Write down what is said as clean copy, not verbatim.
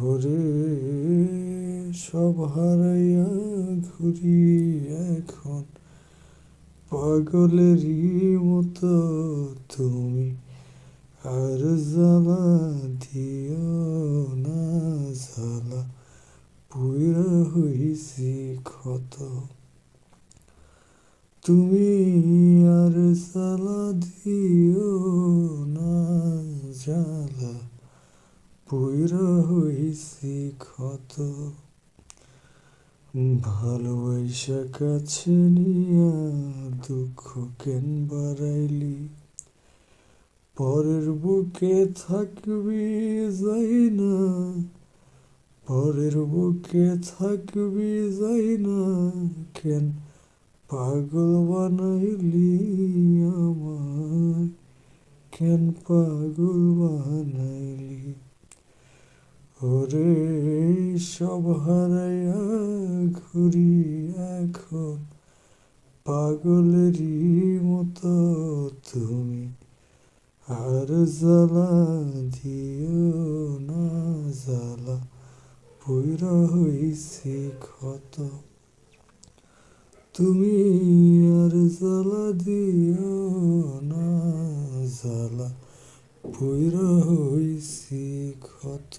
ওরে সব হারাইয়া ঘুরি এখন পাগলেরই মতো তুমি আর জ্বালা দিও না জ্বালা পুইরা হইছি ক্ষত তুমি আর জ্বালা দিও না জ্বালা পুইরা হইছি ক্ষত ভালোবাসা কাছে নিয়া দুঃখ কেন বাড়াইলি পরের বুকে থাকবি যাই না পরের বুকে থাকবি যাই না কেন পাগল বানাইলি আমায় কেন পাগল বানাইলি ওরে সব হারাইয়া ঘুরি এখন পাগলেরই মতো তুমি আর জ্বালা দিও না জ্বালা পুইরা হইছি ক্ষত তুমি আর জ্বালা দিও না জ্বালা পুইরা হইছি ক্ষত।